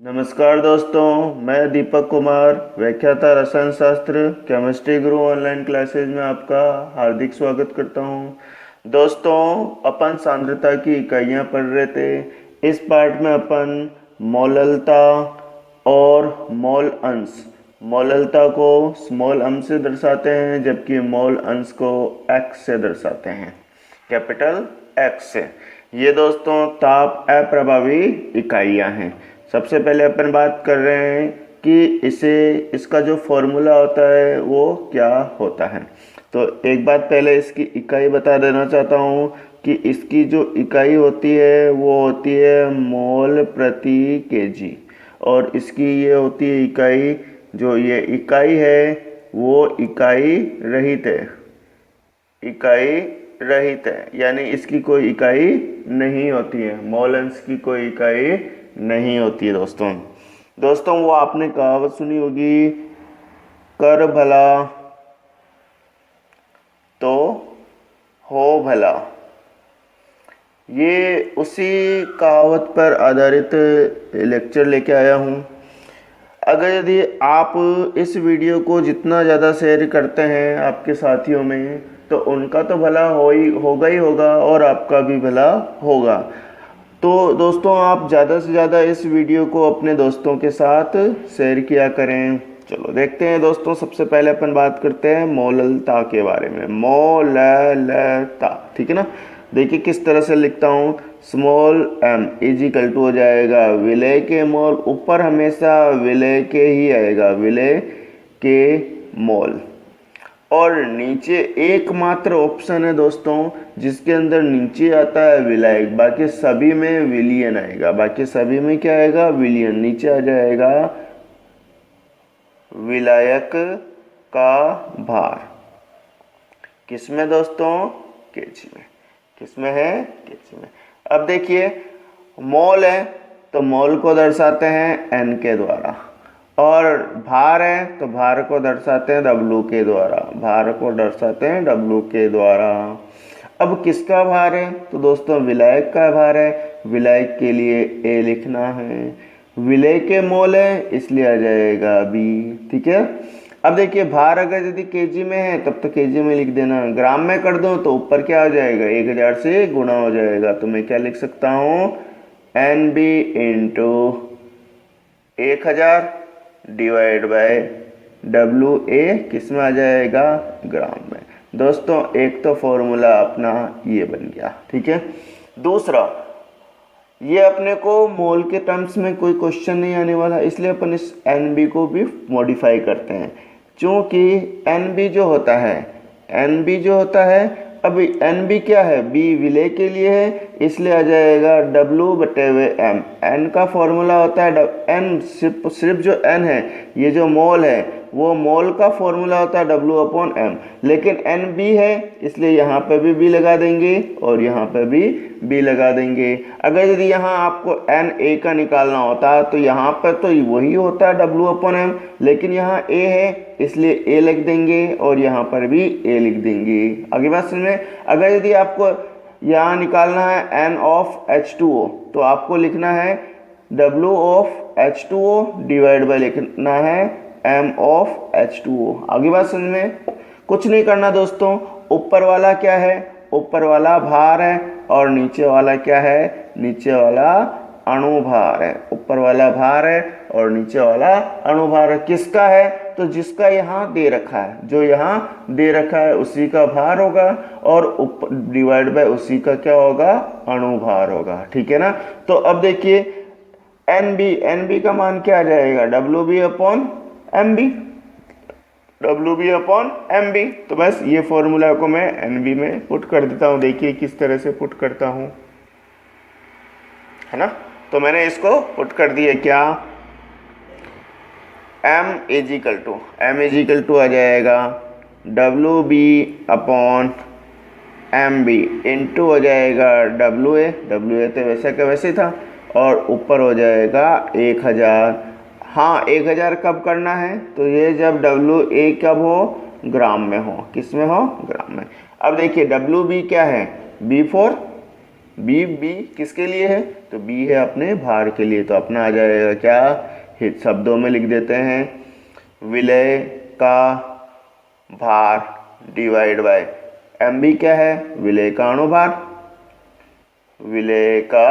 नमस्कार दोस्तों, मैं दीपक कुमार व्याख्याता रसायन शास्त्र केमिस्ट्री गुरु ऑनलाइन क्लासेज में आपका हार्दिक स्वागत करता हूं। दोस्तों, अपन सांद्रता की इकाइयां पढ़ रहे थे। इस पार्ट में अपन मोललता और मोल अंश, मोललता को स्मॉल m से दर्शाते हैं जबकि मोल अंश को x से दर्शाते हैं, कैपिटल X से। ये दोस्तों ताप अप्रभावी इकाइयां हैं। सबसे पहले अपन बात कर रहे हैं कि इसका जो फॉर्मूला होता है वो क्या होता है। तो एक बात पहले इसकी इकाई बता देना चाहता हूँ कि इसकी जो इकाई होती है वो होती है मोल प्रति केजी, और इसकी ये होती है इकाई, जो ये इकाई है वो इकाई रहित है, इकाई रहित है, यानी इसकी कोई इकाई नहीं होती है। मोल अंश की कोई इकाई नहीं होती है दोस्तों। वो आपने कहावत सुनी होगी, कर भला तो हो भला। ये उसी कहावत पर आधारित लेक्चर लेके आया हूँ। अगर यदि आप इस वीडियो को जितना ज़्यादा शेयर करते हैं आपके साथियों में, तो उनका तो भला होगा ही होगा और आपका भी भला होगा। तो दोस्तों, आप ज़्यादा से ज़्यादा इस वीडियो को अपने दोस्तों के साथ शेयर किया करें। चलो देखते हैं दोस्तों, सबसे पहले अपन बात करते हैं मोललता के बारे में। मोललता, ठीक है ना। देखिए किस तरह से लिखता हूँ, स्मॉल m इजिकल टू हो जाएगा विलय के मोल, ऊपर हमेशा विलय के ही आएगा, विलय के मोल, और नीचे एकमात्र ऑप्शन है दोस्तों जिसके अंदर नीचे आता है विलायक, बाकी सभी में विलियन आएगा। बाकी सभी में क्या आएगा, विलियन। नीचे आ जाएगा विलायक का भार, किसमें दोस्तों, केजी में। किसमें है, केजी में। अब देखिए मोल है तो मोल को दर्शाते हैं n के द्वारा, और भार है तो भार को दर्शाते हैं W के द्वारा, भार को दर्शाते हैं W के द्वारा। अब किसका भार है, तो दोस्तों विलायक का भार है, विलायक के लिए A लिखना है। विलय के मोल है इसलिए आ जाएगा B, ठीक है। अब देखिए भार अगर यदि केजी में है तब तो केजी में लिख देना, ग्राम में कर दो तो ऊपर क्या आ जाएगा, 1000 से गुणा हो जाएगा। तो मैं क्या लिख सकता हूँ, NB into 1000 divide by WA, किस में आ जाएगा, ग्राम में। दोस्तों एक तो फॉर्मूला अपना ये बन गया, ठीक है। दूसरा, ये अपने को मोल के टर्म्स में कोई क्वेश्चन नहीं आने वाला, इसलिए अपन इस NB को भी मॉडिफाई करते हैं, क्योंकि NB जो होता है, अब NB क्या है, B विलय के लिए है, इसलिए आ जाएगा W/M। N का फॉर्मूला होता है N, सिर्फ जो N है, ये जो मोल है वो मोल का फॉर्मूला होता है W/M, लेकिन NB है इसलिए यहाँ पे भी B लगा देंगे और यहाँ पे भी B लगा देंगे। अगर यदि यहाँ आपको NA का निकालना होता तो यहाँ पर तो वही होता है W/M, लेकिन यहाँ A है इसलिए A लिख देंगे और यहाँ पर भी A लिख देंगे। आगे बात समझ में। अगर यदि आपको यहाँ निकालना है N ऑफ H2O तो आपको लिखना है W of H2O divide bye लिखना है M ऑफ H2O। आगे बात समझ में। कुछ नहीं करना दोस्तों, ऊपर वाला क्या है, ऊपर वाला भार है, और नीचे वाला क्या है, नीचे वाला अणुभार है। ऊपर वाला भार है और नीचे वाला अणुभार है। किसका है, तो जिसका यहाँ दे रखा है, जो यहाँ दे रखा है उसी का भार होगा, और ऊपर डिवाइड बाय उसी का क्या होगा, अणुभार होगा, ठीक है ना। तो अब देखिए NB का मान क्या आ जाएगा, WB/MB, WB/MB। तो बस ये फॉर्मूला को मैं NB में पुट कर देता हूँ। देखिए किस तरह से पुट करता हूँ, है ना। तो मैंने इसको पुट कर दिया, क्या, M इजिकल टू आ जाएगा WB/MB इंटू हो जाएगा WA तो वैसे का वैसे था, और ऊपर हो जाएगा 1000। हाँ 1000 कब करना है, तो ये जब WA कब हो, ग्राम में हो। किस में हो, ग्राम में। अब देखिए WB क्या है, B4 बी बी किसके लिए है? तो बी है अपने भार के लिए। तो अपना आ जाएगा क्या, हित शब्दों में लिख देते हैं, विलय का भार डिवाइड बाय एम बी क्या है, विलय का अणुभार, विलय का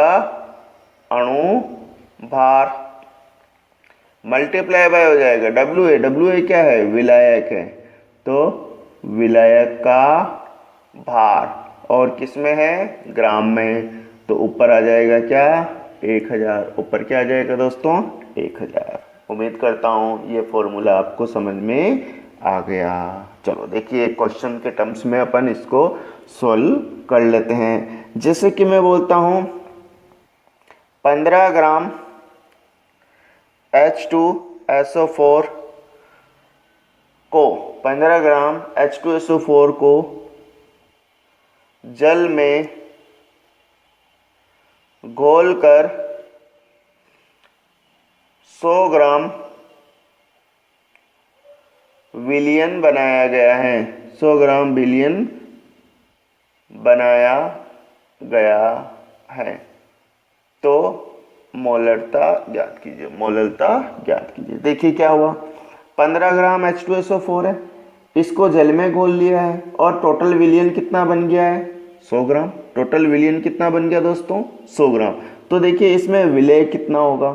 अणुभार मल्टीप्लाई बाय हो जाएगा डब्ल्यू ए। डब्ल्यू ए क्या है, विलायक है, तो विलायक का भार और किस में है, ग्राम में। तो ऊपर आ जाएगा क्या, 1000। ऊपर क्या आ जाएगा दोस्तों, 1000। उम्मीद करता हूँ ये फॉर्मूला आपको समझ में आ गया। चलो देखिए क्वेश्चन के टर्म्स में अपन इसको सॉल्व कर लेते हैं। जैसे कि मैं बोलता हूँ 15 ग्राम H2SO4 को 15 ग्राम H2SO4 को जल में घोलकर 100 ग्राम विलयन बनाया गया है। 100 ग्राम विलयन बनाया गया है। तो मोलरता ज्ञात कीजिए, मोलरता ज्ञात कीजिए। देखिए क्या हुआ, 15 ग्राम H2SO4 है, इसको जल में घोल लिया है और टोटल विलयन कितना बन गया है, 100 ग्राम। टोटल विलयन कितना बन गया दोस्तों, 100 ग्राम। तो देखिए इसमें विलय कितना होगा,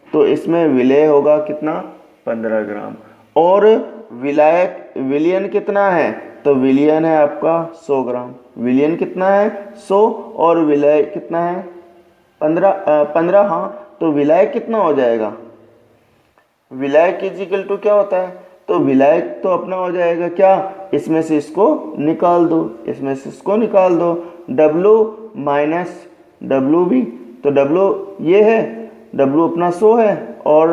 तो इसमें विलय होगा कितना, 15 ग्राम। और विलायक विलयन कितना है, तो विलयन है आपका 100 ग्राम। विलयन कितना है 100 और विलय कितना है 15। हाँ, तो विलायक कितना हो जाएगा, विलायक इजिकल टू क्या होता है, तो विलायक तो अपना हो जाएगा क्या, इसमें से इसको निकाल दो, इसमें से इसको निकाल दो, W माइनस WB। तो W ये है, W अपना 100 है और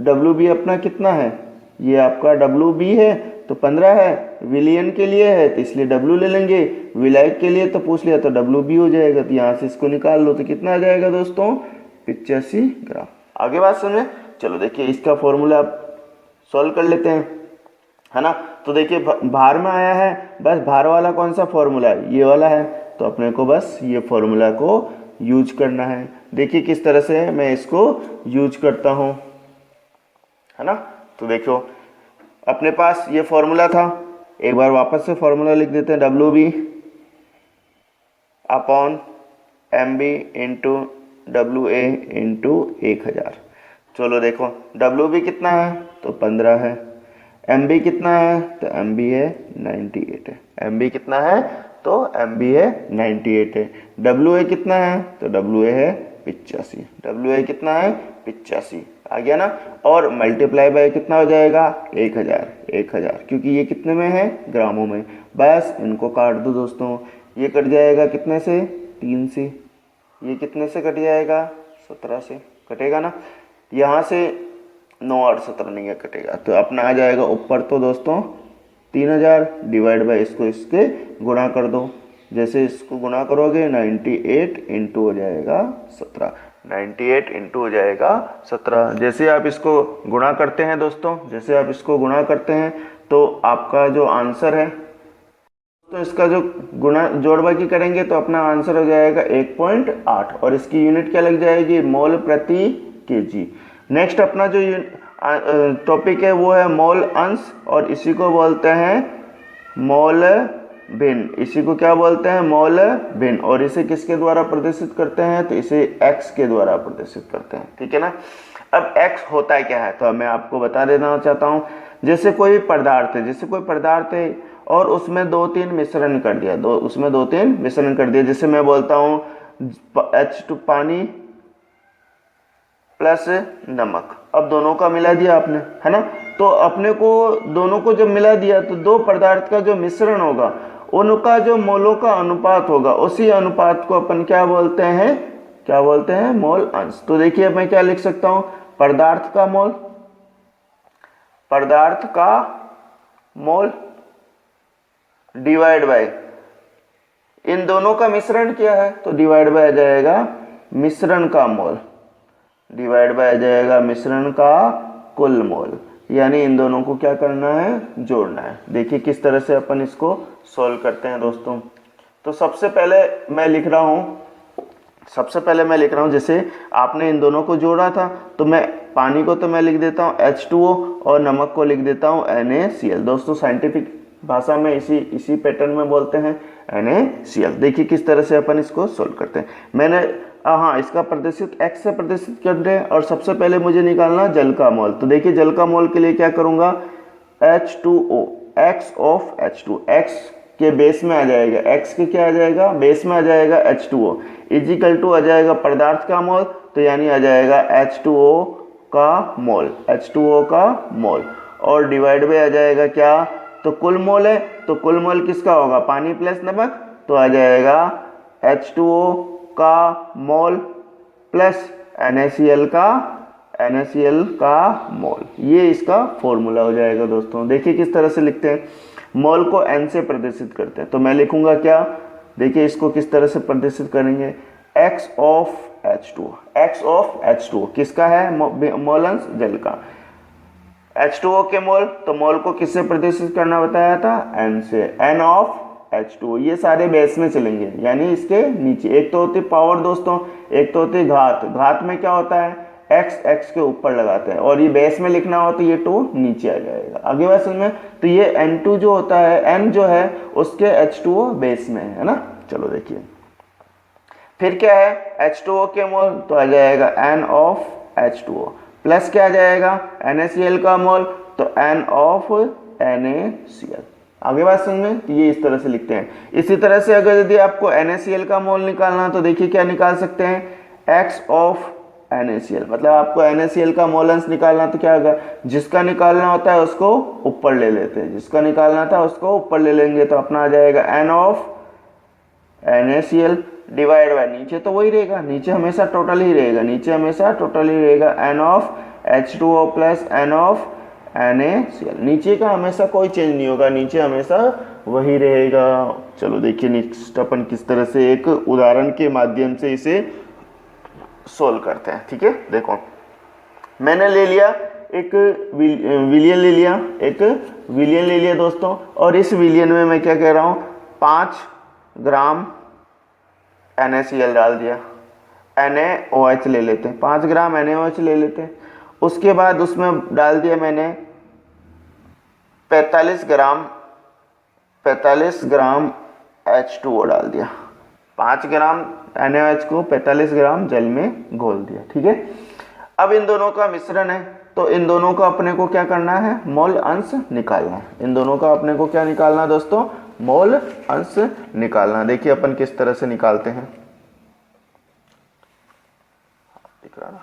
WB अपना कितना है, ये आपका WB है तो 15 है, विलयन के लिए है तो इसलिए W ले लेंगे, विलायक के लिए तो पूछ लिया तो WB हो जाएगा। तो यहाँ से इसको निकाल लो तो कितना आ जाएगा दोस्तों, 85 ग्राम। आगे बात समझे। चलो देखिए इसका फॉर्मूला आप सॉल्व कर लेते हैं, है ना। तो देखिए भार में आया है, बस भार वाला कौन सा फॉर्मूला है, ये वाला है। तो अपने को बस ये फॉर्मूला को यूज करना है। देखिए किस तरह से मैं इसको यूज करता हूँ, है ना। तो देखो अपने पास ये फॉर्मूला था, एक बार वापस से फॉर्मूला लिख देते हैं, WB upon MB into WA into 1000। चलो देखो WB कितना है, तो 15 है, MB कितना है, तो MB है 98 है, MB कितना है, तो MB है 98 है। WA कितना है, तो WA है 85, WA कितना है 85, आ गया ना। और मल्टीप्लाई बाय कितना हो जाएगा, 1000, क्योंकि ये कितने में है, ग्रामों में। बस इनको काट दो दोस्तों, ये कट जाएगा कितने से, 3 से, ये कितने से कट जाएगा, 17 से कटेगा ना। यहाँ से 9 8 17 नहीं है कटेगा, तो अपना आ जाएगा ऊपर तो दोस्तों 3000 डिवाइड बाय इसको इसके गुणा कर दो। जैसे इसको गुणा करोगे 98 इंटू हो जाएगा 17, 98 इंटू हो जाएगा 17। जैसे आप इसको गुणा करते हैं दोस्तों, जैसे आप इसको गुणा करते हैं तो आपका जो आंसर है, तो इसका जो गुणा जोड़ बाकी करेंगे तो अपना आंसर हो जाएगा 1.8 और इसकी यूनिट क्या लग जाएगी, मोल प्रति केजी। नेक्स्ट अपना जो टॉपिक है वो है मोल अंश, और इसी को बोलते हैं मोल भिन्न। इसी को क्या बोलते हैं, मोल भिन्न। और इसे किसके द्वारा प्रदर्शित करते हैं, तो इसे x के द्वारा प्रदर्शित करते हैं, ठीक है ना। अब x होता है क्या है, तो मैं आपको बता देना चाहता हूँ। जैसे कोई पदार्थ है और उसमें 2-3 मिश्रण कर दिया, उसमें 2-3 मिश्रण कर दिया। जैसे मैं बोलता हूँ H2 पानी प्लस नमक, अब दोनों का मिला दिया आपने, है ना। तो अपने को दोनों को जब मिला दिया तो दो पदार्थ का जो मिश्रण होगा उनका जो मोलों का अनुपात होगा, उसी अनुपात को अपन क्या बोलते हैं, मोल अंश। तो देखिए मैं क्या लिख सकता हूं, पदार्थ का मोल डिवाइड बाय इन दोनों का मिश्रण क्या है, तो डिवाइड बाय आ जाएगा मिश्रण का मोल, डिवाइड बाय आ जाएगा मिश्रण का कुल मोल। यानी इन दोनों को क्या करना है, जोड़ना है। देखिए किस तरह से अपन इसको सॉल्व करते हैं दोस्तों। तो सबसे पहले मैं लिख रहा हूं सबसे पहले मैं लिख रहा हूँ, जैसे आपने इन दोनों को जोड़ा था तो मैं पानी को तो मैं लिख देता हूँ H2O और नमक को लिख देता हूँ NaCl। दोस्तों साइंटिफिक भाषा में इसी पैटर्न में बोलते हैं NaCl। देखिए किस तरह से अपन इसको सोल्व करते हैं। मैंने हाँ इसका प्रदर्शित x से प्रदर्शित कर रहे हैं और सबसे पहले मुझे निकालना जल का मोल। तो देखिए जल का मोल के लिए क्या करूँगा, H2O, x of H2, x के बेस में आ जाएगा, x के क्या आ जाएगा, बेस में आ जाएगा H2O इजिकल टू आ जाएगा पदार्थ का मोल, तो यानी आ जाएगा H2O का मोल, H2O का मोल, और डिवाइड बाय आ जाएगा क्या, तो कुल मोल है, तो कुल मोल किसका होगा, पानी प्लस नमक, तो आ जाएगा H2O का मोल प्लस NaCl का मोल। ये इसका फॉर्मूला हो जाएगा दोस्तों। देखिए किस तरह से लिखते हैं, मोल को n से प्रदर्शित करते हैं, तो मैं लिखूंगा क्या, देखिए इसको किस तरह से प्रदर्शित करेंगे, x of H2O, x of H2O किसका है, मोलंश जल का, H2O के मोल, तो मोल को किससे प्रदर्शित करना बताया था, n से, n ऑफ H2O। ये सारे बेस में चलेंगे यानी इसके नीचे। एक तो होती पावर दोस्तों, एक तो होती घात, घात में क्या होता है, x के ऊपर लगाते हैं, और ये बेस में लिखना हो तो ये 2 नीचे आ जाएगा। आगे बात समझ में, तो ये N2 जो होता है, n जो है उसके H2O बेस में है ना। चलो देखिए फिर क्या है, H2O के मोल, तो आ जाएगा n ऑफ H2O प्लस क्या आ जाएगा, NaCl का मोल, तो n ऑफ NaCl। आगे बात समझ में, तो ये इस तरह से लिखते हैं। इसी तरह से अगर यदि आपको NaCl का मोल निकालना तो देखिए क्या निकाल सकते हैं, x ऑफ NaCl, मतलब आपको NaCl का मोल अंश निकालना तो क्या होगा, जिसका निकालना होता है उसको ऊपर ले लेते हैं, जिसका निकालना था उसको ऊपर ले लेंगे, तो अपना आ जाएगा n of NaCl divide by, नीचे तो वही रहेगा, नीचे हमेशा टोटल ही रहेगा, नीचे हमेशा टोटल ही रहेगा, n of H2O plus n of NaCl। नीचे का हमेशा कोई चेंज नहीं होगा, नीचे हमेशा वही रहेगा। चलो देखिए नेक्स्ट अपन किस तरह से एक उदाहरण के माध्यम से इसे सोल्व करते हैं। ठीक है, देखो मैंने ले लिया एक विलियन ले लिया दोस्तों, और इस विलियन में मैं क्या कह रहा हूँ, 5 ग्राम NaCl डाल दिया, NaOH ले लेते हैं, 5 ग्राम NaOH ले लेते हैं। उसके बाद उसमें डाल दिया मैंने 45 ग्राम H2O डाल दिया, 5 ग्राम NaOH को 45 ग्राम जल में घोल दिया। ठीक है, अब इन दोनों का मिश्रण है, तो इन दोनों का अपने को क्या करना है, मोल अंश निकालना है। इन दोनों का अपने को क्या निकालना दोस्तों, मोल अंश निकालना। देखिए अपन किस तरह से निकालते हैं, दिख रहा ना,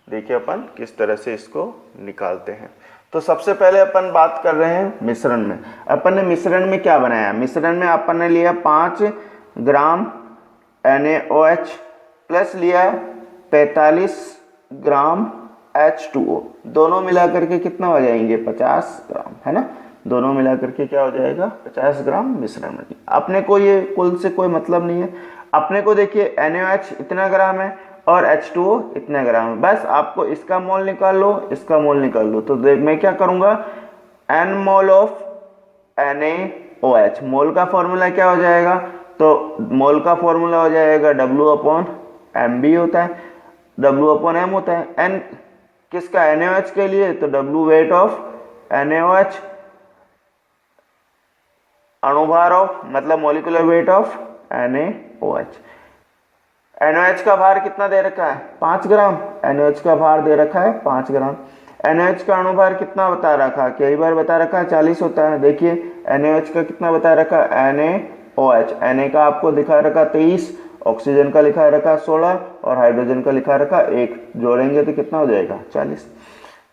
देखिए अपन किस तरह से इसको निकालते हैं। तो सबसे पहले अपन बात कर रहे हैं मिश्रण में। अपन ने मिश्रण में क्या बनाया, मिश्रण में अपन ने लिया 5 ग्राम NaOH प्लस लिया 45 ग्राम H2O, दोनों मिला करके कितना हो जाएंगे, 50 ग्राम, है ना। दोनों मिला करके क्या हो जाएगा, 50 ग्राम मिश्रण में। अपने को ये कुल से कोई मतलब नहीं है, अपने को देखिए NaOH इतना ग्राम है और H2O इतना ग्राम है, बस आपको इसका मोल निकाल लो, इसका मोल निकाल लो। तो मैं क्या करूँगा, n मोल ऑफ NaOH, मोल का फॉर्मूला क्या हो जाएगा, तो मोल का फॉर्मूला हो जाएगा W/mB होता है, W/m होता है। n किसका, NaOH के लिए, तो W वेट ऑफ NaOH, अणुभार ऑफ मतलब molecular weight of NaOH। NaOH का भार कितना दे रखा है, 5 ग्राम, NaOH का भार दे रखा है 5 ग्राम। NaOH का अणुभार कितना बता रखा है, कई बार बता रखा है 40 होता है। देखिए NaOH का कितना बता रखा है, NaOH, Na का आपको दिखा रखा 23, ऑक्सीजन का लिखा रखा 16 और हाइड्रोजन का लिखा रखा 1, जोड़ेंगे तो कितना हो जाएगा, 40।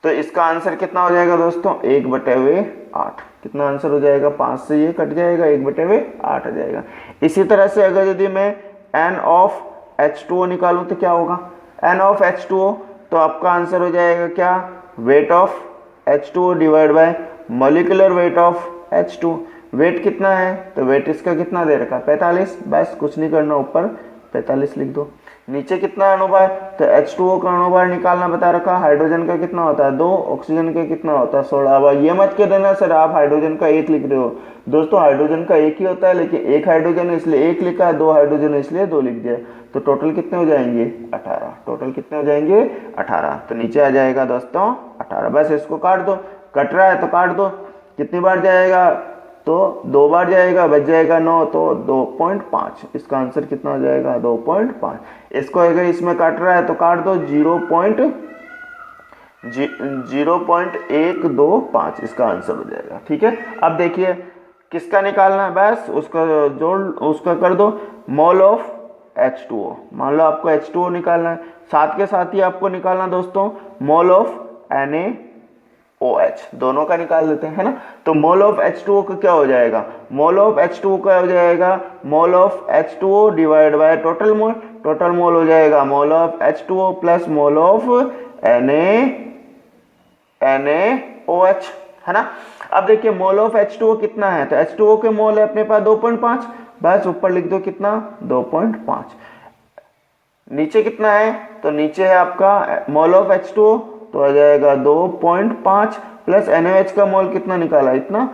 तो इसका आंसर कितना हो जाएगा दोस्तों, 1/8। कितना आंसर हो जाएगा, 5 से ये कट जाएगा, 1/8 आ जाएगा। इसी तरह से अगर यदि मैं n ऑफ H2O निकालूं तो क्या होगा, n ऑफ H2O, तो आपका आंसर हो जाएगा क्या, weight of H2O divide by molecular weight of H2। Weight कितना है, तो वेट इसका कितना दे रखा है, 45, बस कुछ नहीं करना, ऊपर 45 लिख दो। नीचे कितना अणुभार, तो H2O का अणुभार निकालना बता रखा। हाइड्रोजन का कितना होता है 2, ऑक्सीजन का कितना होता है 16। अब ये मत कह देना सर आप हाइड्रोजन का 1 लिख रहे हो। दोस्तों हाइड्रोजन का 1 ही होता है, लेकिन 1 हाइड्रोजन है इसलिए 1 लिखा है, 2 हाइड्रोजन है इसलिए 2 लिख दिया। तो टोटल कितने हो जाएंगे 18। टोटल कितने हो जाएंगे 18। तो नीचे आ जाएगा दोस्तों 18। बस इसको काट दो, कट रहा है तो काट दो। कितनी बार जाएगा, तो 2 बार जाएगा, बच जाएगा 9, तो 2.5। इसका आंसर कितना हो जाएगा 2.5। इसको अगर इसमें काट रहा है तो काट दो 0.125 इसका आंसर हो जाएगा। ठीक है, अब देखिए किसका निकालना है, बस उसका जोड़ उसका कर दो मोल ऑफ H2O। मान लो आपको H2O निकालना है, साथ के साथ ही आपको निकालना दोस्तों मोल ऑफ NaOH, दोनों का निकाल लेते हैं, है ना। तो मोल ऑफ H2O का क्या हो जाएगा, मोल ऑफ H2O का हो जाएगा mole of H2O divide by total mole. Total mole हो जाएगा mole of H2O plus mole of NaOH, है ना। अब देखिए मोल ऑफ H2O कितना है, तो H2O के मोल है अपने पास 2.5, बस ऊपर लिख दो कितना 2.5। नीचे कितना है, तो नीचे है आपका मोल ऑफ H2O, तो आ जाएगा 2.5 प्लस NaOH का मोल कितना निकाला इतना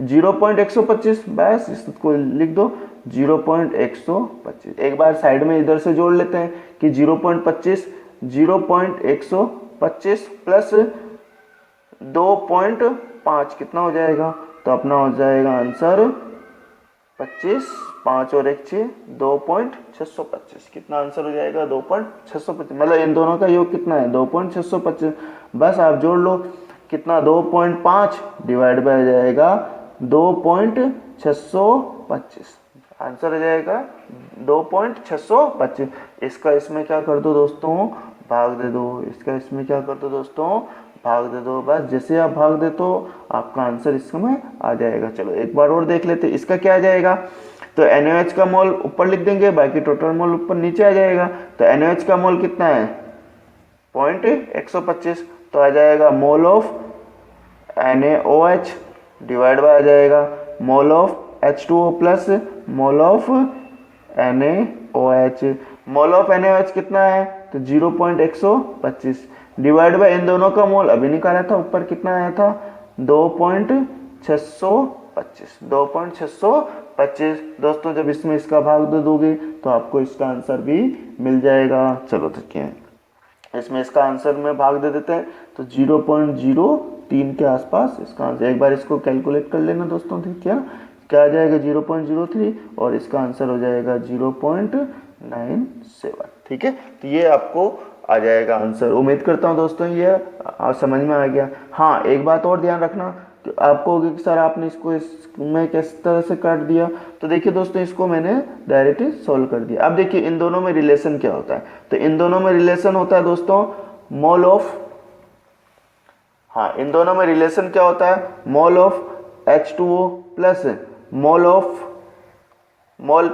0.125, बस इसको लिख दो 0.125। एक बार साइड में इधर से जोड़ लेते हैं कि 0.125 प्लस 2.5 कितना हो जाएगा, तो अपना हो जाएगा आंसर 25, 5 और 1 6, 2.625। कितना आंसर हो जाएगा 2.625, मतलब इन दोनों का योग कितना है 2.625। बस आप जोड़ लो कितना 2.5 डिवाइड बाय जाएगा 2.625, आंसर हो जाएगा 2.625। इसका इसमें क्या कर दो दोस्तों भाग दे दो, इसका इसमें क्या कर दो दोस्तों भाग दे दो। बस जैसे आप भाग दे तो आपका आंसर इसमें आ जाएगा। चलो एक बार और देख लेते, इसका क्या आ जाएगा, तो NaOH का मोल ऊपर लिख देंगे, बाकी टोटल मोल ऊपर नीचे आ जाएगा। तो NaOH का मोल कितना है 0.125, तो आ जाएगा mole of NaOH divide by आ जाएगा mole of H2O plus mole of NaOH। Mole of NaOH कितना है, तो 0.125 डिवाइड बाय इन दोनों का मोल अभी निकाला था, ऊपर कितना आया था 2.625। दोस्तों जब इसमें इसका भाग दे दोगे तो आपको इसका आंसर भी मिल जाएगा। चलो देखिए इसमें इसका आंसर में भाग दे देते हैं, तो 0.03 के आसपास इसका आंसर। एक बार इसको कैलकुलेट कर लेना दोस्तों, ठीक है, क्या आ जाएगा 0.03 और इसका आंसर हो जाएगा 0.97। ठीक है, तो ये आपको आ जाएगा आंसर। उम्मीद करता हूँ दोस्तों ये समझ में आ गया। हाँ एक बात और ध्यान रखना, तो आपको होगी कि सर आपने इसको इसमें किस तरह से काट दिया, तो देखिए दोस्तों इसको मैंने डायरेक्ट सोल्व कर दिया। अब देखिए इन दोनों में रिलेशन क्या होता है, तो इन दोनों में रिलेशन होता है दोस्तों मोल ऑफ, हाँ इन दोनों में रिलेशन क्या होता है मोल of H2O plus mole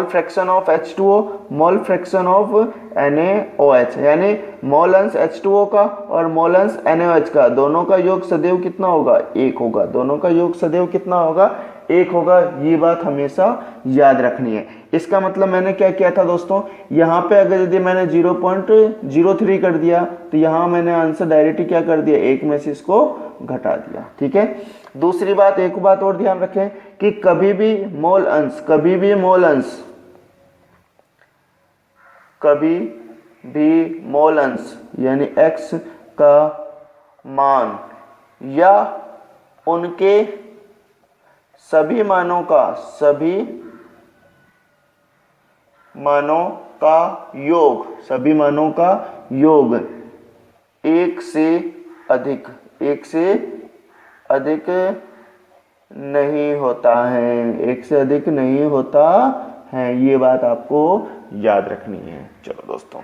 fraction of H2O mole fraction of NaOH, यानी मोल अंश H2O का और मोल अंश NaOH का, दोनों का योग सदैव कितना होगा 1 होगा। दोनों का योग सदैव कितना होगा 1 होगा, ये बात हमेशा याद रखनी है। इसका मतलब मैंने क्या किया था दोस्तों, यहाँ पे अगर यदि मैंने 0.03 कर दिया तो यहाँ मैंने आंसर डायरेक्टली क्या कर दिया 1 में से इसको घटा दिया। ठीक है, दूसरी बात एक बात और ध्यान रखें कि कभी भी मोल अंश यानी x का मान या उनके सभी मानों का योग 1 से अधिक नहीं होता है, ये बात आपको याद रखनी है। चलो दोस्तों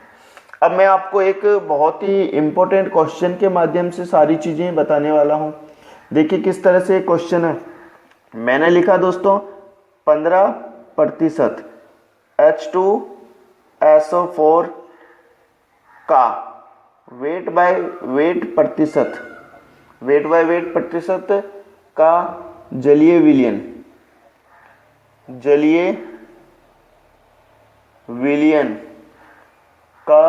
अब मैं आपको एक बहुत ही इंपॉर्टेंट क्वेश्चन के माध्यम से सारी चीजें बताने वाला हूं। देखिए किस तरह से क्वेश्चन है, मैंने लिखा दोस्तों 15% H2SO4 का वेट बाय वेट प्रतिशत का जलीय विलयन का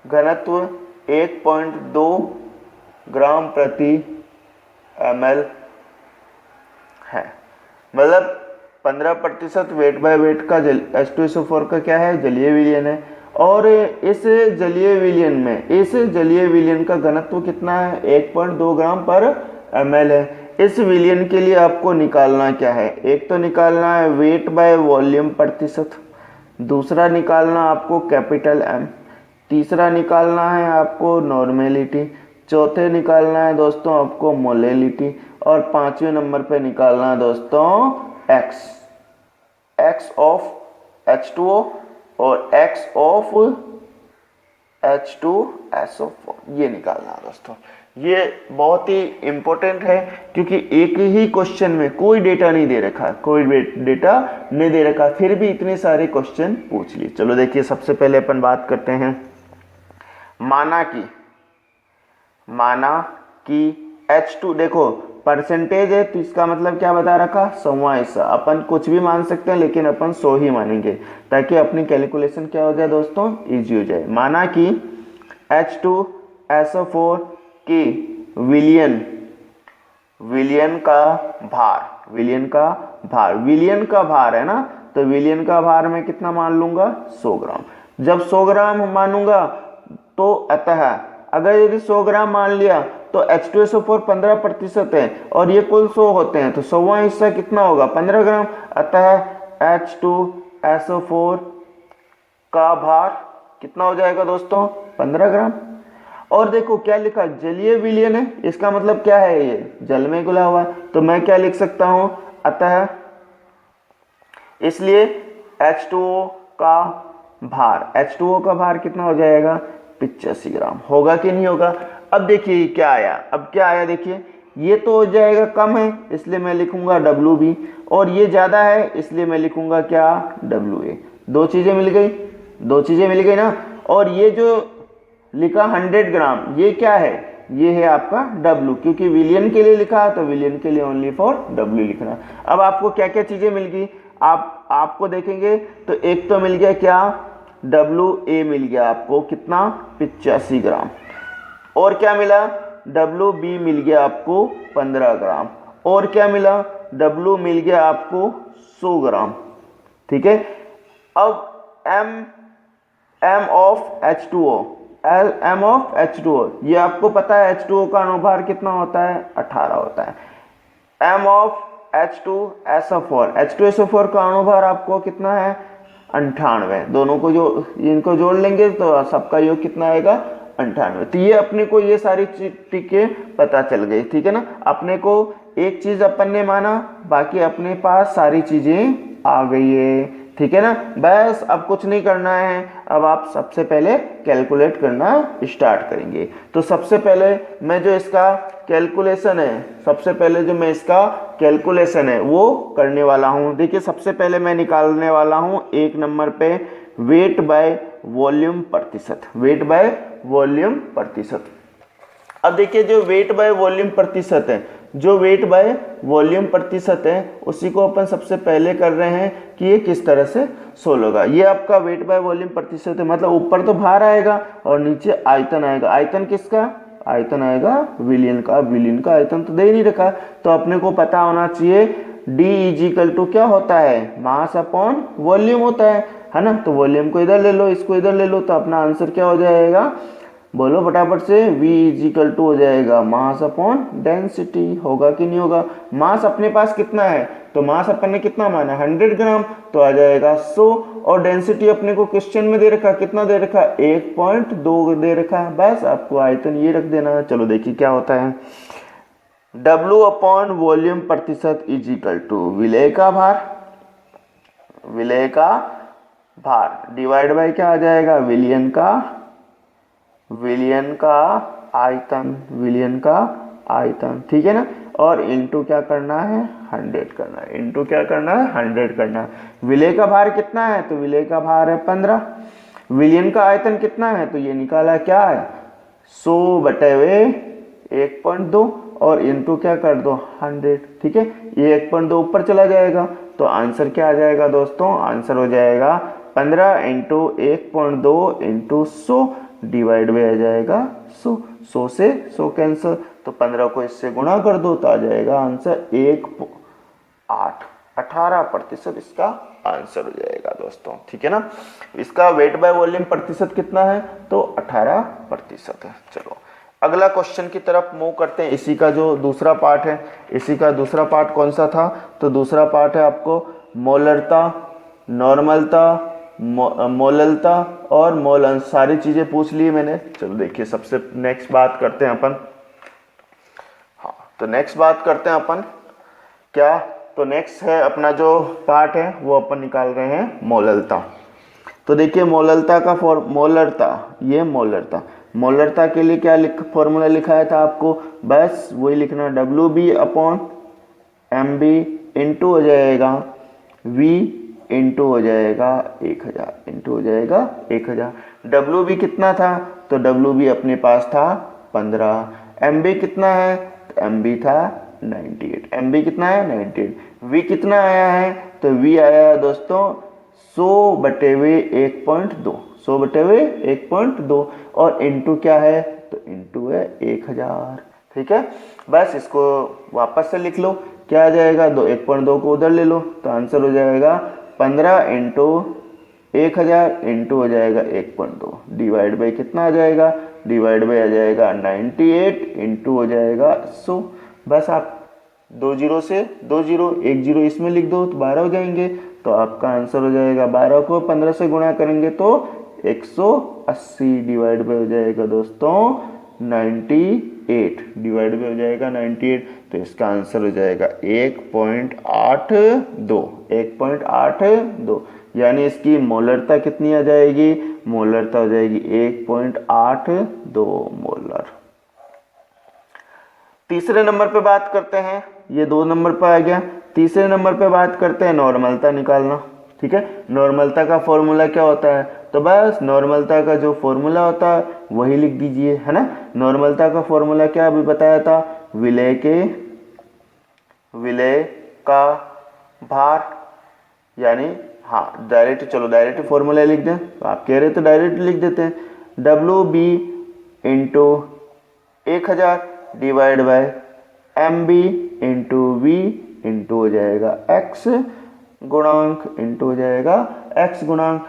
घनत्व 1.2 ग्राम प्रति ml है। मतलब 15% वेट बाय वेट का H2SO4 का क्या है, जलीय विलयन है। और इस जलीय विलयन का घनत्व कितना है, 1.2 ग्राम पर ml है। इस विलयन के लिए आपको निकालना क्या है, एक तो निकालना है वेट बाय वॉल्यूम प्रतिशत, दूसरा निकालना आपको कैपिटल M, तीसरा निकालना है आपको नॉर्मेलिटी, चौथे निकालना है दोस्तों आपको मोलेलिटी, और पांचवें नंबर पे निकालना है दोस्तों x ऑफ H2O और x ऑफ H2SO4, ये निकालना है दोस्तों। ये बहुत ही इंपॉर्टेंट है क्योंकि एक ही क्वेश्चन में कोई डेटा नहीं दे रखा, फिर भी इतने सारे क्वेश्चन पूछ लिए। चलो देखिए, सबसे पहले अपन बात करते हैं माना कि H2, देखो परसेंटेज है तो इसका मतलब क्या बता रखा, 100वां हिस्सा। अपन कुछ भी मान सकते हैं लेकिन अपन 100 ही मानेंगे ताकि अपनी कैलकुलेशन क्या हो जाए दोस्तों, इजी हो जाए। माना कि H2SO4 की विलयन का भार है ना, तो विलयन का भार मैं कितना मान लूंगा, 100 ग्राम। जब 100 ग्राम मानूंगा तो अतः अगर यदि 100 ग्राम मान लिया तो H2SO4 15% है और ये कुल 100 होते हैं, तो 100वां हिस्सा कितना होगा, 15 ग्राम। अतः H2SO4 का भार कितना हो जाएगा दोस्तों, 15 ग्राम। और देखो क्या लिखा, जलीय विलयन है, इसका मतलब क्या है, ये जल में घुला हुआ, तो मैं क्या लिख सकता हूं, अतः इसलिए H2O का भार कितना हो जाएगा, 85 ग्राम। होगा कि नहीं होगा। अब देखिए क्या आया, देखिए ये तो हो जाएगा कम है इसलिए मैं लिखूंगा WB, और ये ज्यादा है इसलिए मैं लिखूंगा क्या, WA। दो चीजें मिल गई ना। और ये जो लिखा 100 ग्राम, ये क्या है, ये है आपका W, क्योंकि विलियन के लिए लिखा है तो विलियन के लिए ओनली फॉर W लिखना। अब आपको क्या क्या चीजें मिल गई, आपको देखेंगे तो एक तो मिल गया क्या, WA मिल गया आपको कितना, 85 ग्राम। और क्या मिला, WB मिल गया आपको 15 ग्राम। और क्या मिला, W मिल गया आपको 100 ग्राम। ठीक है। अब M ऑफ H2O, ये आपको पता है H2O का अनुभार कितना होता है, 18 होता है। M ऑफ H2SO4 का अणुभार आपको कितना है, 98। दोनों को इनको जोड़ लेंगे तो सबका योग कितना आएगा, 98। तो ये अपने को ये सारी चीजें पता चल गई। ठीक है ना, अपने को एक चीज अपन ने माना, बाकी अपने पास सारी चीजें आ गई है। ठीक है ना, बस अब कुछ नहीं करना है, अब आप सबसे पहले कैलकुलेट करना स्टार्ट करेंगे। तो सबसे पहले मैं जो इसका कैलकुलेशन है वो करने वाला हूं। देखिए सबसे पहले मैं निकालने वाला हूं एक नंबर पे वेट बाय वॉल्यूम प्रतिशत। अब देखिए जो वेट बाय वॉल्यूम प्रतिशत है उसी को अपन सबसे पहले कर रहे हैं कि ये किस तरह से सोल्व होगा। ये आपका वेट बाय वॉल्यूम प्रतिशत है, मतलब ऊपर तो भार आएगा और नीचे आयतन आएगा। आयतन किसका, आयतन आएगा विलयन का। विलयन का आयतन तो दे ही नहीं रखा, तो अपने को पता होना चाहिए D इजिकल टू क्या होता है, मास अपॉन वॉल्यूम होता है ना। तो वॉल्यूम को इधर ले लो, इसको इधर ले लो, तो अपना आंसर क्या हो जाएगा, बोलो फटाफट से, V इजिकल टू हो जाएगा मास अपॉन डेंसिटी। होगा कि नहीं होगा। मास अपने पास कितना है, तो मास अपन ने कितना माना, 100 ग्राम, तो आ जाएगा 100। और डेंसिटी अपने को क्वेश्चन में दे रखा, कितना दे रखा, 1.2 दे रखा है। बस आपको आयतन ये रख देना है। चलो देखिए क्या होता है, W अपॉन वॉल्यूम प्रतिशत इजिकल टू विलय का भार डिवाइड बाय क्या आ जाएगा, विलयन का आयतन। ठीक है ना, और इनटू क्या करना है, 100 करना है। इनटू क्या करना है, 100 करना है। विलय का भार कितना है, तो विलय का भार है 15। विलयन का आयतन कितना है, तो ये निकाला क्या है, 100/1.2 और इनटू क्या कर दो, 100। ठीक है, ये 1.2 ऊपर चला जाएगा, तो आंसर क्या आ जाएगा दोस्तों, आंसर हो जाएगा 15 इंटू 1.2 इंटू 100 डिवाइड में आ जाएगा 100। 100 से 100 कैंसिल, तो 15 को इससे गुणा कर दो तो आ जाएगा आंसर 18% इसका आंसर हो जाएगा दोस्तों। ठीक है ना। इसका वेट बाय वॉल्यूम प्रतिशत कितना है, तो 18% है। चलो अगला क्वेश्चन की तरफ मूव करते हैं। इसी का जो दूसरा पार्ट है, इसी का दूसरा पार्ट कौन सा था, तो दूसरा पार्ट है आपको मोलरता, नॉर्मलता, मोललता और मोल अंश, सारी चीजें पूछ ली मैंने। चलो देखिए सबसे नेक्स्ट बात करते हैं अपन। हाँ तो नेक्स्ट बात करते हैं अपन क्या, तो नेक्स्ट है अपना जो पार्ट है वो अपन निकाल रहे हैं मोललता। तो देखिए मोललता का मोलरता के लिए क्या फॉर्मूला लिखाया था आपको, बस वही लिखना, WB/MB इंटू हो जाएगा V इंटू हो जाएगा 1000 इंटू हो जाएगा 1000। WB कितना था, तो WB अपने पास था 15। MB कितना है, तो MB था 98। MB कितना है 98। V कितना आया है, तो V आया है दोस्तों 100/1.2, 100/1.2 और इंटू क्या है, तो इंटू है 1000। ठीक है, बस इसको वापस से लिख लो, क्या आ जाएगा, 1.2 को उधर ले लो तो आंसर हो जाएगा 15 इंटू 1000 इंटू हो जाएगा 1.2 डिवाइड बाई कितना आ जाएगा, डिवाइड बाई आ जाएगा 98 इंटू हो जाएगा 100। बस आप 2 जीरो से 2 जीरो 1 जीरो इसमें लिख दो तो 12 हो जाएंगे, तो आपका आंसर हो जाएगा 12 को 15 से गुणा करेंगे तो 180 डिवाइड बाई हो जाएगा दोस्तों 98 डिवाइड बाई हो जाएगा 98, तो इसका आंसर हो जाएगा 1.82। यानी इसकी मोलरता कितनी आ जाएगी, मोलरता हो जाएगी 1.82 मोलर। तीसरे नंबर पे बात करते हैं, ये 2 नंबर पे आ गया। तीसरे नंबर पे बात करते हैं नॉर्मलता निकालना। ठीक है, नॉर्मलता का फॉर्मूला क्या होता है, तो बस नॉर्मलता का जो फॉर्मूला होता है वही लिख दीजिए, है ना। नॉर्मलता का फॉर्मूला क्या अभी बताया था, विलय का भार, यानी हाँ डायरेक्ट, चलो डायरेक्ट फॉर्मूला लिख दें, तो आप कह रहे तो डायरेक्ट लिख देते हैं, WB into 1000 divide by MB into V into हो जाएगा X गुणांक इंटू हो जाएगा X गुणांक।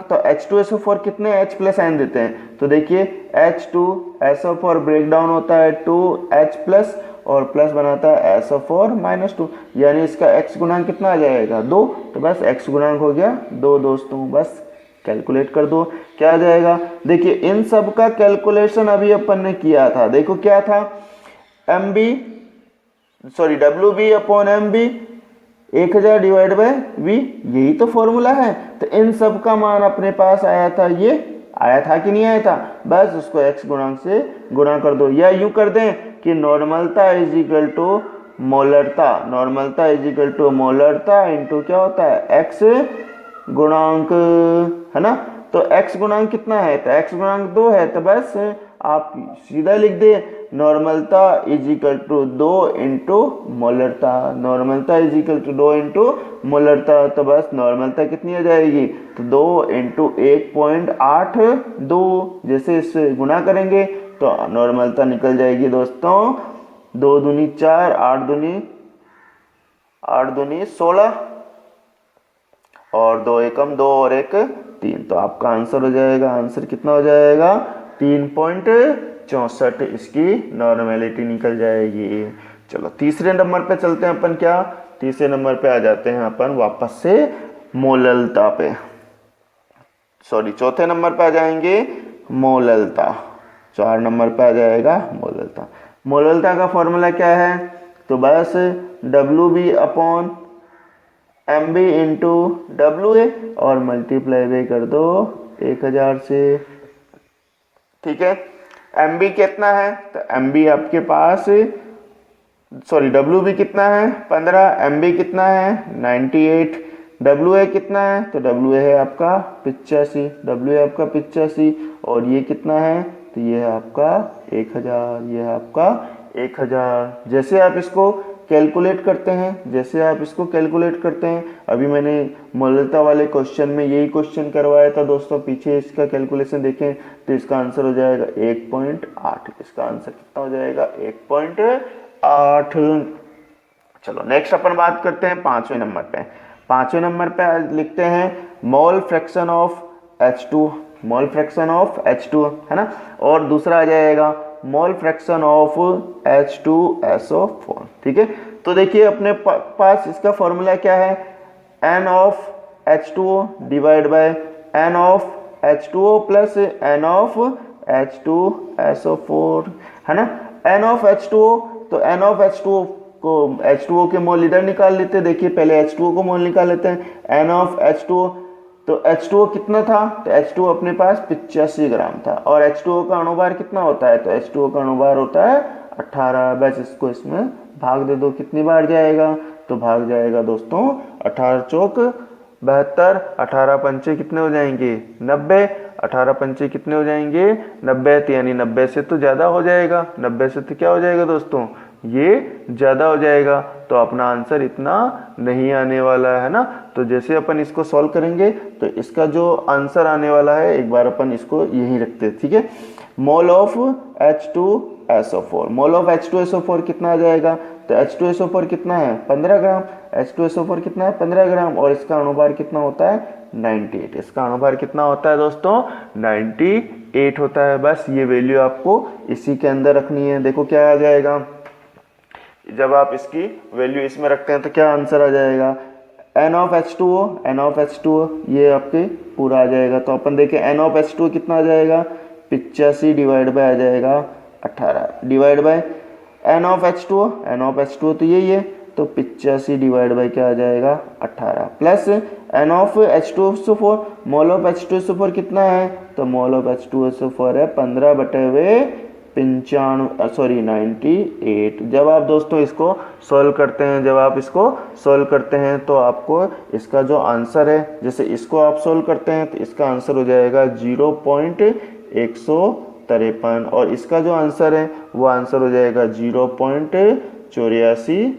तो H2SO4 कितने H प्लस आयन देते हैं, तो देखिए H2SO4 ब्रेक डाउन होता है 2H प्लस और प्लस बनाता है SO4-2, यानी इसका X गुणांक कितना आ जाएगा 2, तो बस X गुणांक हो गया 2 दोस्तों। बस कैलकुलेट कर दो, क्या आ जाएगा, देखिए इन सब का कैलकुलेशन अभी अपन ने किया था। देखो क्या था, WB/MB 1000 डिवाइड बाय V, यही तो फॉर्मूला है। तो इन सब का मान अपने पास आया था, ये आया था कि नहीं आया था, बस उसको X गुणांक से गुणा कर दो, या यूं कर दें कि नॉर्मलता इज इक्वल टू मोलरता इंटू क्या होता है X गुणांक, है ना। तो X गुणांक कितना है, तो X गुणांक 2 है, तो बस आप सीधा लिख दे नॉर्मलता इज इक्वल टू 2 इंटू मोलरता, तो बस नॉर्मलता कितनी हो जाएगी, तो 2 इंटू 1.82, जैसे इससे गुणा करेंगे तो नॉर्मलता निकल जाएगी दोस्तों 2 दूनी 4, 8 दूनी 16 और 2 एकम 2 और 1 3, तो आपका आंसर हो जाएगा, आंसर कितना हो जाएगा 3.64, इसकी नॉर्मेलिटी निकल जाएगी। चलो तीसरे नंबर पे चलते हैं अपन, क्या तीसरे नंबर पे आ जाते हैं अपन वापस से मोललता पे, चौथे नंबर पे आ जाएंगे मोललता, 4 नंबर पे आ जाएगा मोललता। मोललता का फॉर्मूला क्या है, तो बस WB/MB इंटू WA और मल्टीप्लाई भी कर दो 1000 से। ठीक है, MB कितना है, तो MB आपके पास WB कितना है 15, MB कितना है 98, WA कितना है, तो WA है आपका 85, और ये कितना है, तो ये है आपका 1000, ये है आपका 1000। जैसे आप इसको कैलकुलेट करते हैं, जैसे आप इसको कैलकुलेट करते हैं, अभी मैंने मौलिकता वाले क्वेश्चन में यही क्वेश्चन करवाया था दोस्तों, पीछे इसका कैलकुलेशन देखें तो इसका आंसर हो जाएगा 1.8। इसका आंसर कितना हो जाएगा 1.8। चलो नेक्स्ट अपन बात करते हैं 5वें नंबर पे। 5वें नंबर पे लिखते हैं mole fraction of H2, mole fraction of H2 है ना, और दूसरा आ जाएगा मोल फ्रैक्शन ऑफ H2SO4। ठीक है, तो देखिए अपने पास इसका फॉर्मूला क्या है, N of H2O divide bye N of H2O plus N of H2SO4 है ना। N ऑफ H2O, तो N ऑफ H2O को H2O के मोल इधर निकाल लेते हैं, देखिए पहले H2O को मोल निकाल लेते हैं। N ऑफ H2O, तो H2O कितना था, तो H2O अपने पास 85 ग्राम था, और H2O का अणुभार कितना होता है, तो H2O का अणुभार होता है 18। बस इसको इसमें भाग दे दो, कितनी बार जाएगा, तो भाग जाएगा दोस्तों 18 चौक 72, 18 पंचे कितने हो जाएंगे 90, 18 पंचे कितने हो जाएंगे 90, यानी 90 से तो ज़्यादा हो जाएगा, 90 से तो क्या हो जाएगा दोस्तों, ये ज़्यादा हो जाएगा, तो अपना आंसर इतना नहीं आने वाला है ना। तो जैसे अपन इसको सॉल्व करेंगे तो इसका जो आंसर आने वाला है, एक बार अपन इसको यही रखते हैं, ठीक है। Mole of H2SO4, mole of H2SO4 कितना आ जाएगा, तो H2SO4 कितना है 15 ग्राम, H2SO4 कितना है 15 ग्राम, और इसका अणुभार कितना होता है 98। इसका अणुभार कितना होता है दोस्तों 98 होता है। बस ये वैल्यू आपको इसी के अंदर रखनी है। देखो क्या आ जाएगा, जब आप इसकी वैल्यू इसमें रखते हैं तो क्या आंसर आ जाएगा, N of H2O, N of H2O ये आपके पूरा आ जाएगा। तो अपन देखें N ऑफ H2O कितना आ जाएगा 85 डिवाइड बाय आ जाएगा 18 divide by N of H2O, N of H2O तो यही है, तो 85 डिवाइड बाय क्या आ जाएगा 18 plus N of H2SO4, mole of H2SO4 कितना है, तो मोल ऑफ H2SO4 है 98। जब आप दोस्तों इसको सॉल्व करते हैं, जब आप इसको सॉल्व करते हैं तो आपको इसका जो आंसर है, जैसे इसको आप सॉल्व करते हैं तो इसका आंसर हो जाएगा 0.153, और इसका जो आंसर है वो आंसर हो जाएगा 0.84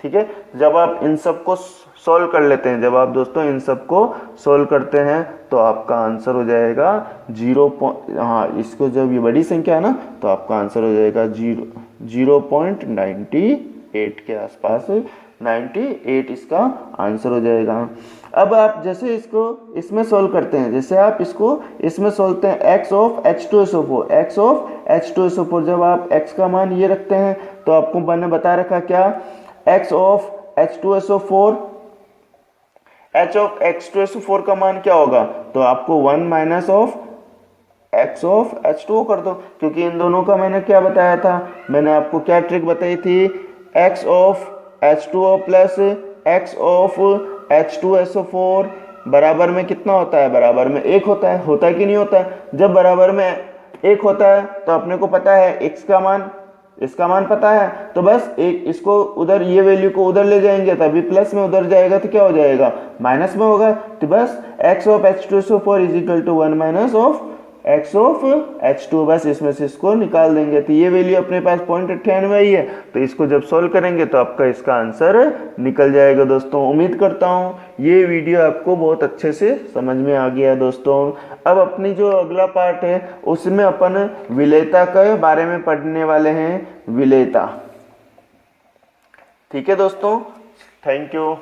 ठीक है। जब आप इन सब को सॉल्व कर लेते हैं, जब आप दोस्तों इन सब को सॉल्व करते हैं तो आपका आंसर हो जाएगा 0. इसको जब ये बड़ी संख्या है ना तो आपका आंसर हो जाएगा 0.98 के आसपास, 98 इसका आंसर हो जाएगा। अब आप जैसे इसको इसमें सॉल्व करते हैं, जैसे आप इसको इसमें सोल्वते हैं x of H2SO4, x of H2SO4, जब आप x का मान ये रखते हैं तो आपको मैंने बता रखा क्या, x of H2SO4, h of H2SO4 का मान क्या होगा, तो आपको 1 minus of x of H2O कर दो, क्योंकि इन दोनों का मैंने क्या बताया था, मैंने आपको क्या ट्रिक बताई थी, x of H2O plus x of H2SO4 बराबर में कितना होता है, बराबर में 1 होता है। होता है कि नहीं होता है, जब बराबर में 1 होता है तो अपने को पता है x का मान, इसका मान पता है, तो बस एक इसको उधर, ये वैल्यू को उधर ले जाएंगे, तभी प्लस में उधर जाएगा तो क्या हो जाएगा माइनस में होगा, तो बस x of H2SO4 is equal to 1 minus of x of H2, बस इसमें से इसको निकाल देंगे तो ये वैल्यू अपने पास 0.98 आई है, तो इसको जब सॉल्व करेंगे तो आपका इसका आंसर निकल जाएगा। दोस्तों उम्मीद करता हूँ ये वीडियो आपको बहुत अच्छे से समझ में आ गया है। दोस्तों अब अपनी जो अगला पार्ट है उसमें अपन विलेयता के बारे में पढ़ने वाले हैं, विलेयता। ठीक है दोस्तों, थैंक यू।